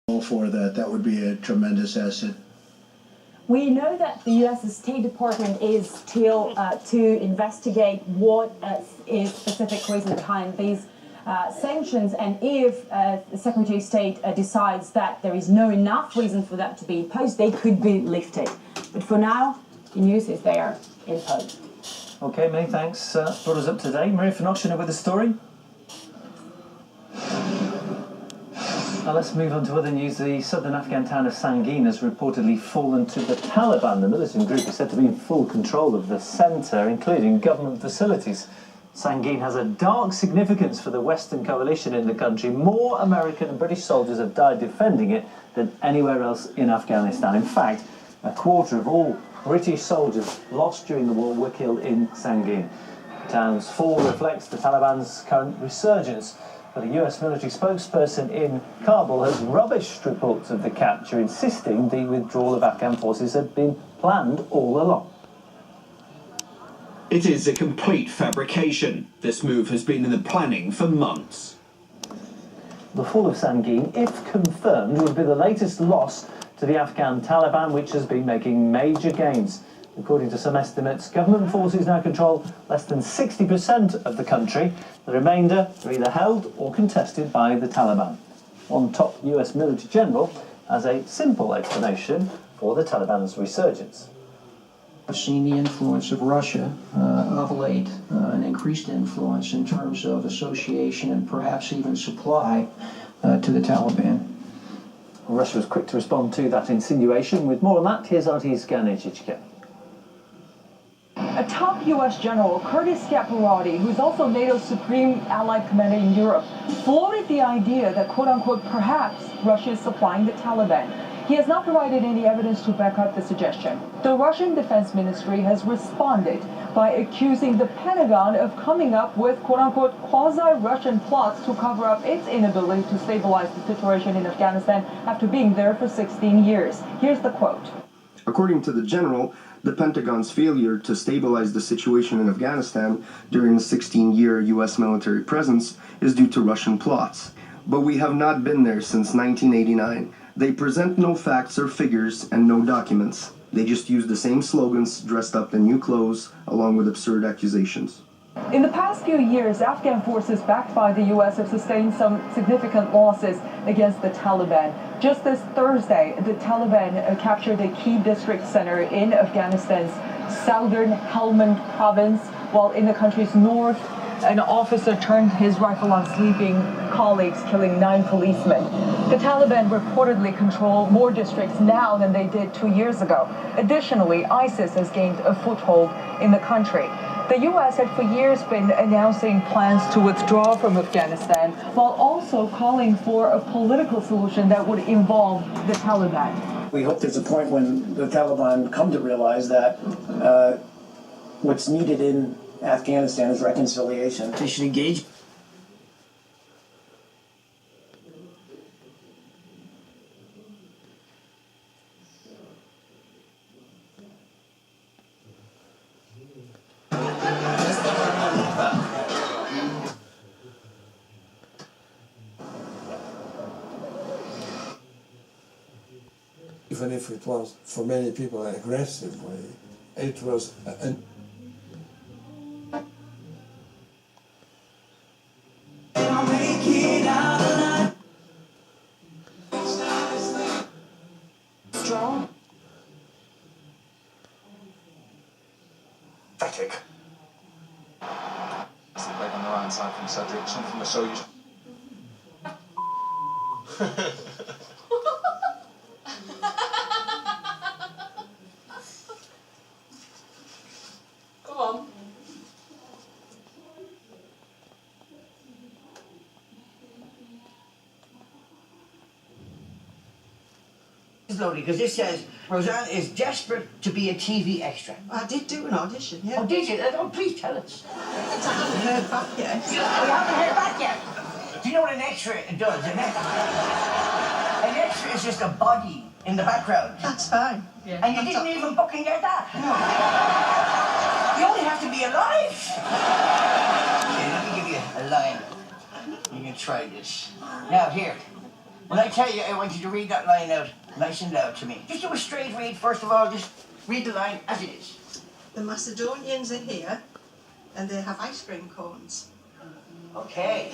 For that. That would be a tremendous asset. We know that the U.S. State Department is still to investigate what is specific reason behind these sanctions, and if the Secretary of State decides that there is no enough reason for that to be imposed, they could be lifted. But for now, the news is they are imposed. Okay, many thanks. Brought us up to date. Maria Finochina with the story. Now let's move on to other news. The southern Afghan town of Sangin has reportedly fallen to the Taliban. The militant group is said to be in full control of the centre, including government facilities. Sangin has a dark significance for the Western coalition in the country. More American and British soldiers have died defending it than anywhere else in Afghanistan. In fact, a quarter of all British soldiers lost during the war were killed in Sangin. The town's fall reflects the Taliban's current resurgence. But a US military spokesperson in Kabul has rubbished reports of the capture, insisting the withdrawal of Afghan forces had been planned all along. It is a complete fabrication. This move has been in the planning for months. The fall of Sangin, if confirmed, would be the latest loss to the Afghan Taliban, which has been making major gains. According to some estimates, government forces now control less than 60% of the country. The remainder are either held or contested by the Taliban. One top US military general has a simple explanation for the Taliban's resurgence. I've seen the influence of Russia of late, an increased influence in terms of association and perhaps even supply to the Taliban. Russia was quick to respond to that insinuation. With more on that, here's RT's Gane Chichika. A top U.S. general, Curtis Scaparrotti, who's also NATO's supreme allied commander in Europe, floated the idea that, quote-unquote, perhaps Russia is supplying the Taliban. He has not provided any evidence to back up the suggestion. The Russian Defense Ministry has responded by accusing the Pentagon of coming up with, quote-unquote, quasi-Russian plots to cover up its inability to stabilize the situation in Afghanistan after being there for 16 years. Here's the quote. According to the general, the Pentagon's failure to stabilize the situation in Afghanistan during the 16-year U.S. military presence is due to Russian plots. But we have not been there since 1989. They present no facts or figures and no documents. They just use the same slogans dressed up in new clothes along with absurd accusations. In the past few years, Afghan forces backed by the U.S. have sustained some significant losses against the Taliban. Just this Thursday, the Taliban captured a key district center in Afghanistan's southern Helmand province, while in the country's north, an officer turned his rifle on sleeping colleagues, killing 9 policemen. The Taliban reportedly control more districts now than they did 2 years ago. Additionally, ISIS has gained a foothold in the country. The U.S. had for years been announcing plans to withdraw from Afghanistan, while also calling for a political solution that would involve the Taliban. We hope there's a point when the Taliban come to realize that what's needed in Afghanistan is reconciliation. They should engage. Even if it was, for many people, an aggressive way, it was an Strong. Pathetic. That's the plate on the right side from Cedric, some from the Soyuz. Go on. Slowly, because this says Roseanne is desperate to be a TV extra. I did do an audition, yeah. Oh, did you? Oh, please tell us. I haven't heard back yet. We haven't heard back yet. Do you know what an extra does? An extra is just a body in the background. That's fine. Yeah. And you didn't even fucking get that. No. You only have to be alive. Okay, let me give you a line. You can try this. Now, here. When I tell you, I want you to read that line out nice and loud to me. Just do a straight read, first of all. Just read the line as it is. The Macedonians are here and they have ice cream cones. Okay.